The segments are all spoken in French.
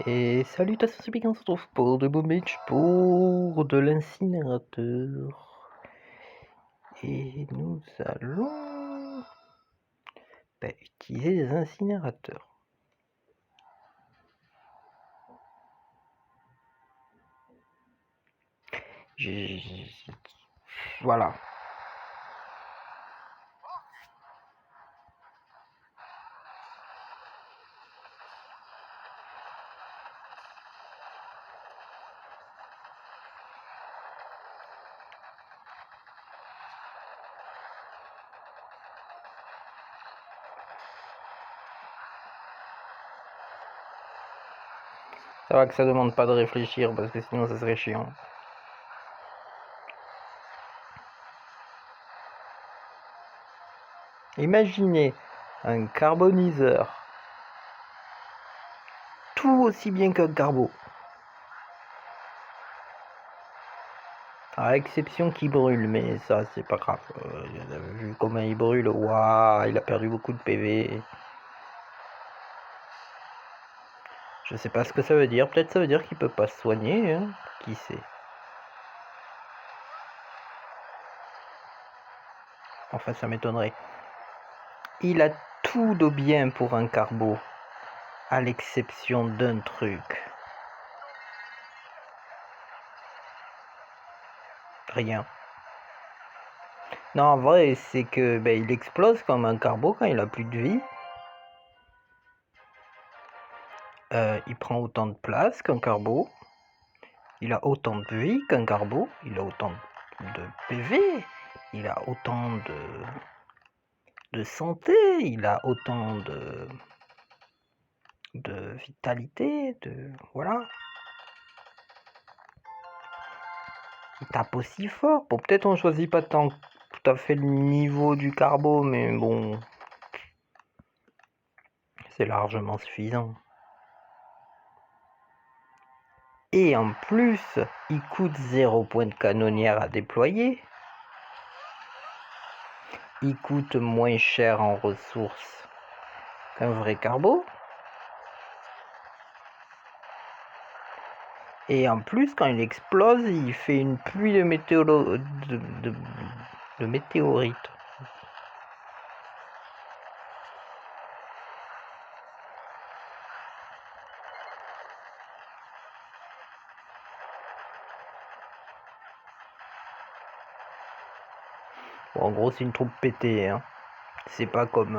Et salutations, c'est Piquant, on se retrouve pour de Boomage pour de l'incinérateur. Et nous allons utiliser des incinérateurs. Voilà. Ça va que ça demande pas de réfléchir parce que sinon ça serait chiant. Imaginez un carboniseur tout aussi bien qu'un carbo. À exception qu'il brûle, mais ça c'est pas grave. Vu comment il brûle, waouh, il a perdu beaucoup de PV. Je sais pas ce que ça veut dire, peut-être ça veut dire qu'il peut pas se soigner, hein. Qui sait. Enfin, ça m'étonnerait. Il a tout de bien pour un carbo, à l'exception d'un truc. Rien. Non, en vrai, c'est que il explose comme un carbo quand il a plus de vie. Il prend autant de place qu'un carbo. Il a autant de vie qu'un carbo. Il a autant de PV. Il a autant de santé. Il a autant de vitalité. Voilà. Il tape aussi fort. Bon, peut-être on choisit pas tant tout à fait le niveau du carbo, mais bon, c'est largement suffisant. Et en plus, il coûte 0 point de canonnière à déployer. Il coûte moins cher en ressources qu'un vrai carbo. Et en plus, quand il explose, il fait une pluie de météorites. Bon, en gros, c'est une troupe pétée, hein. C'est pas comme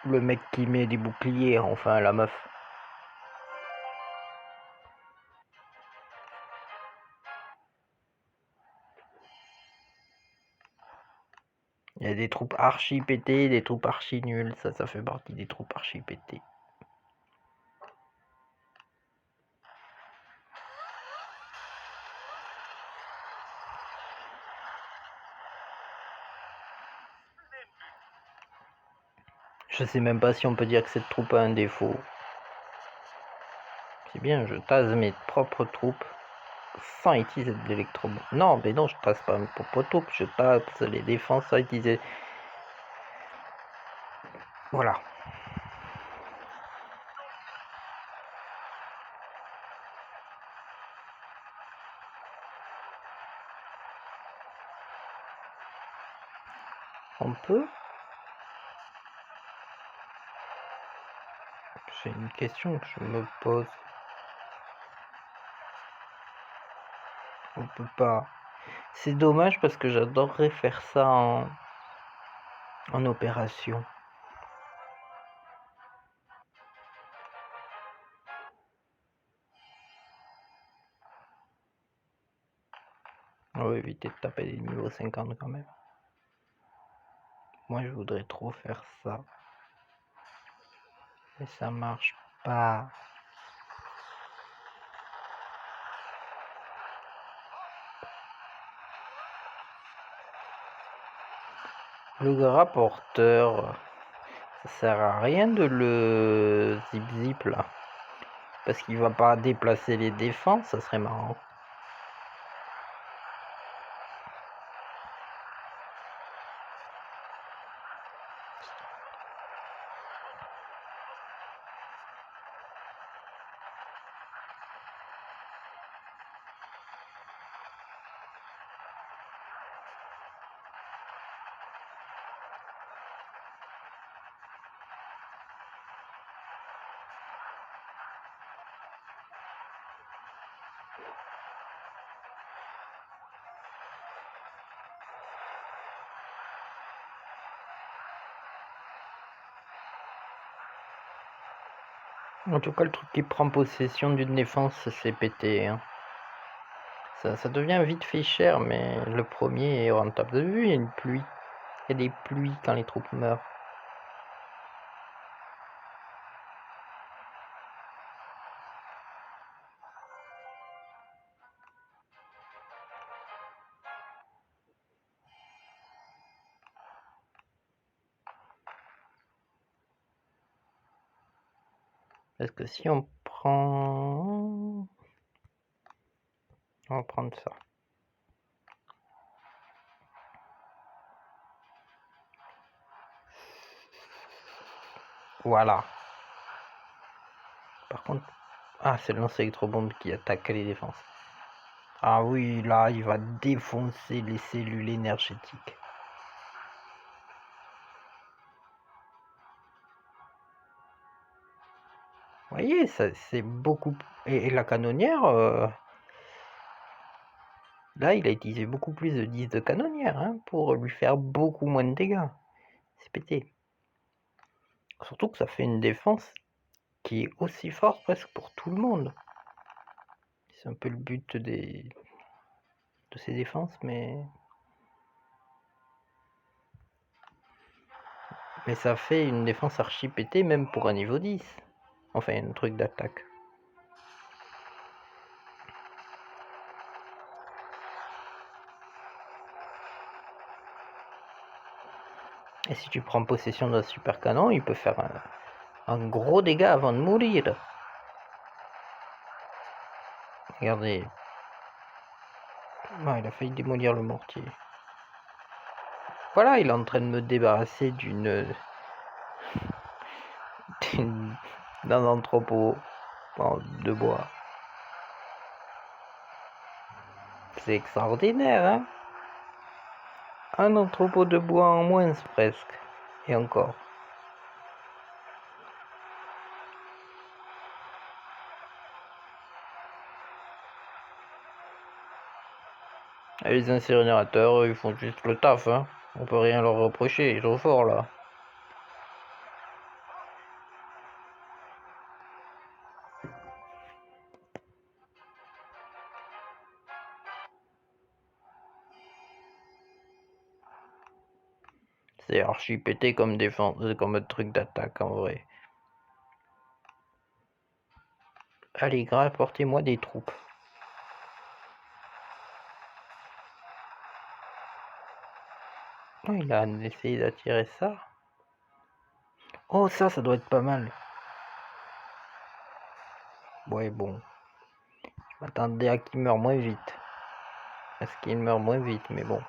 le mec qui met des boucliers, enfin la meuf. Il y a des troupes archi pétées, des troupes archi nulles, ça fait partie des troupes archi pétées. Je sais même pas si on peut dire que cette troupe a un défaut. C'est bien, je tase mes propres troupes sans utiliser de l'électro... Non, mais non, je tase pas mes propres troupes, je tase les défenses sans utiliser... Voilà. On peut... C'est une question que je me pose. On peut pas... C'est dommage parce que j'adorerais faire ça en opération. On va éviter de taper des niveaux 50 quand même. Moi je voudrais trop faire ça. Mais ça marche pas. Le rapporteur, ça sert à rien de le zip là. Parce qu'il va pas déplacer les défenses, ça serait marrant. En tout cas, le truc qui prend possession d'une défense, c'est pété. Hein. Ça devient vite fait cher, mais le premier est rentable. Vous avez vu, il y a une pluie. Il y a des pluies quand les troupes meurent. Parce que si on prend... On va prendre ça. Voilà. Par contre... Ah, c'est le lance-électrobombe qui attaque les défenses. Ah oui, là, il va défoncer les cellules énergétiques. Vous voyez, c'est beaucoup... Et la canonnière... Là, il a utilisé beaucoup plus de 10 de canonnière hein, pour lui faire beaucoup moins de dégâts. C'est pété. Surtout que ça fait une défense qui est aussi forte presque pour tout le monde. C'est un peu le but de ces défenses, mais ça fait une défense archi pétée même pour un niveau 10. Enfin, un truc d'attaque. Et si tu prends possession d'un super canon, il peut faire un gros dégât avant de mourir. Regardez. Ah, il a failli démolir le mortier. Voilà, il est en train de me débarrasser d'un entrepôt de bois. C'est extraordinaire, hein? Un entrepôt de bois en moins presque. Et encore. Et les incinérateurs, ils font juste le taf, hein. On peut rien leur reprocher, ils sont forts là. C'est archi pété comme défense, comme truc d'attaque en vrai. Allez, gars, apportez-moi des troupes. Oh, il a essayé d'attirer ça. Oh, ça doit être pas mal. Ouais, bon. Je m'attendais à qu'il meure moins vite. Est-ce qu'il meurt moins vite, mais bon.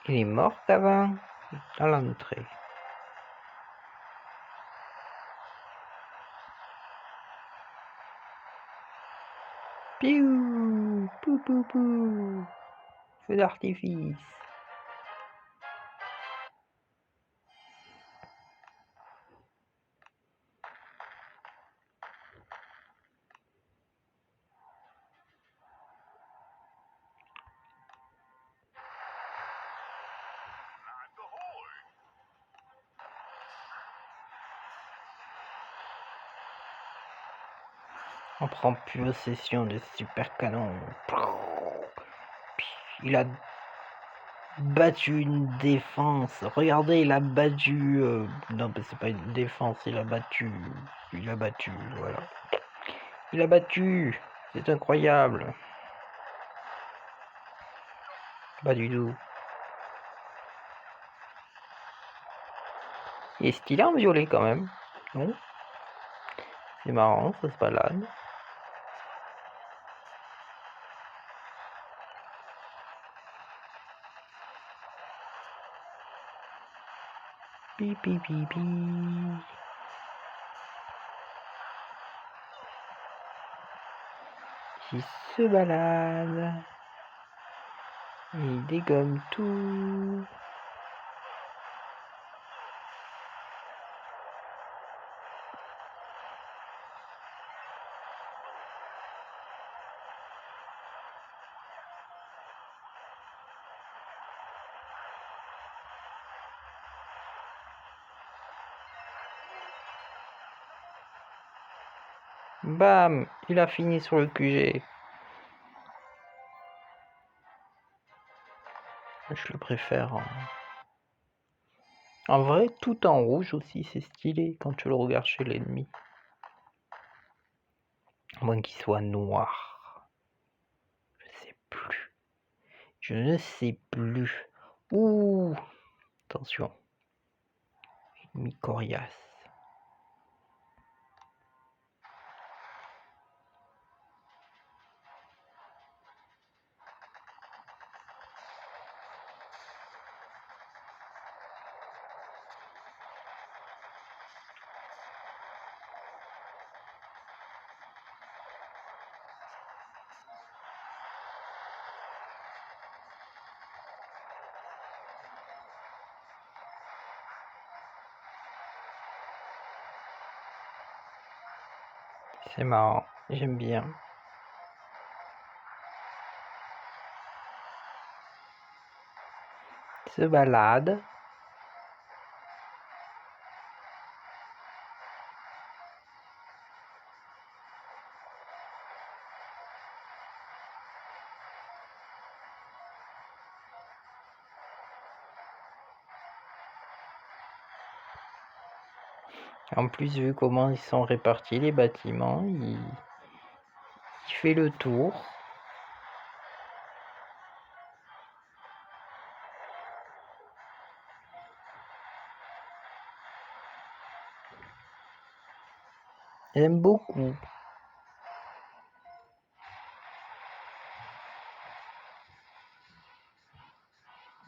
Il est mort avant à l'entrée. Piou, pou pou pou. Feu d'artifice. On prend plus possession de super canon. Il a battu une défense. Regardez, il a battu... Non, mais c'est pas une défense, il a battu... voilà. Il a battu. C'est incroyable. Pas du tout. Il est stylé en violet quand même. Non? C'est marrant, ça se balade. Pi pi pi pi. Il se balade. Il dégomme tout. Bam! Il a fini sur le QG. Je le préfère en vrai, tout en rouge aussi, c'est stylé quand tu le regardes chez l'ennemi. À moins qu'il soit noir. Je sais plus. Je ne sais plus. Ouh! Attention. Ennemi coriace. C'est marrant, j'aime bien. Se balade. En plus, vu comment ils sont répartis les bâtiments, il fait le tour. J'aime beaucoup.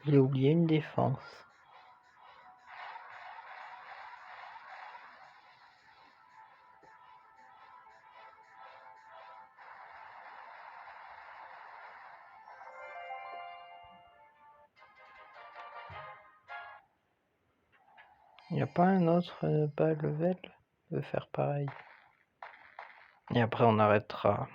Il a oublié une défense. Il n'y a pas un autre bas level qui veut faire pareil. Et après on arrêtera.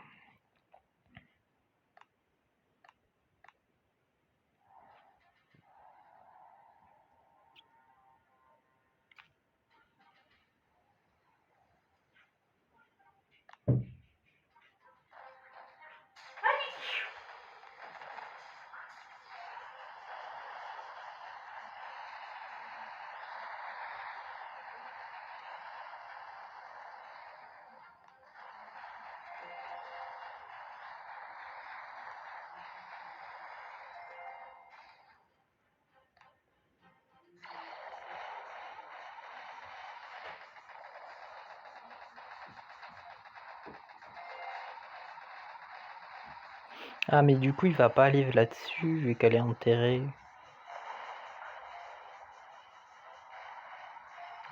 Ah mais du coup il va pas aller là-dessus vu qu'elle est enterrée.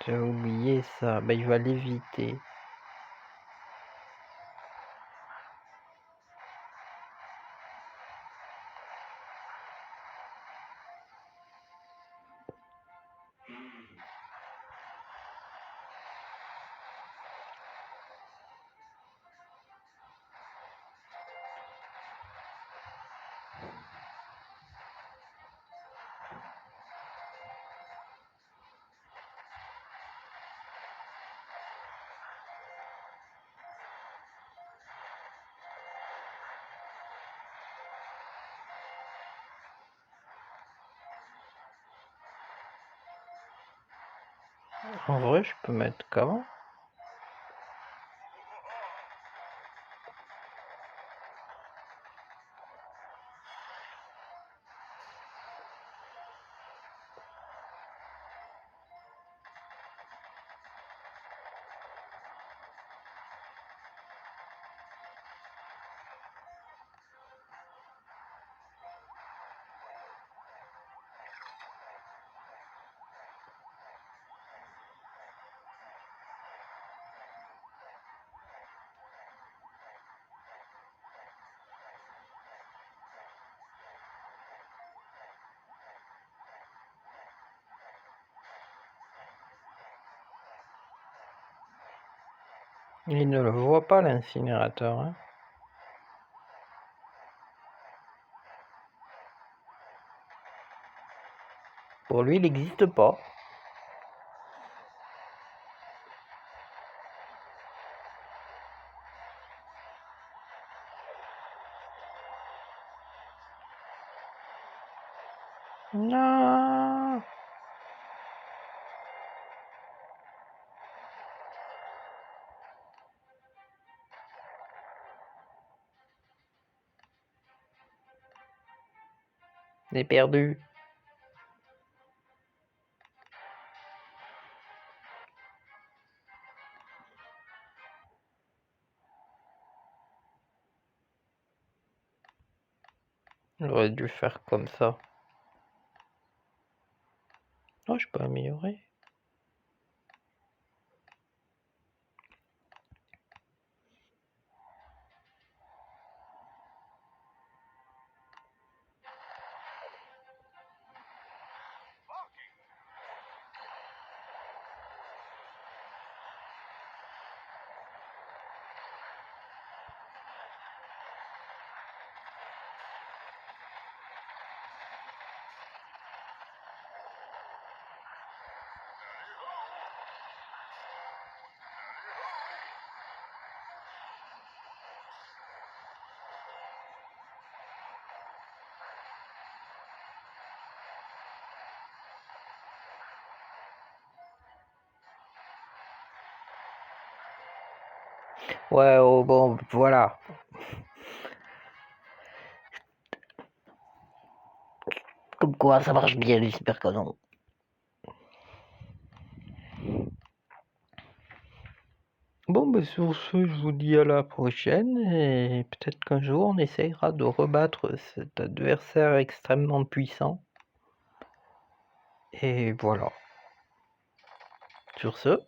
J'ai oublié ça. Bah il va l'éviter. En vrai, je peux mettre qu'avant. Il ne le voit pas, l'incinérateur, hein. Pour lui, il n'existe pas. Non. J'ai perdu. J'aurais dû faire comme ça. Oh, je peux améliorer. Ouais, oh, bon, voilà. Comme quoi, ça marche bien, les super canons. Bon, bah sur ce, je vous dis à la prochaine, et peut-être qu'un jour, on essayera de rebattre cet adversaire extrêmement puissant. Et voilà. Sur ce...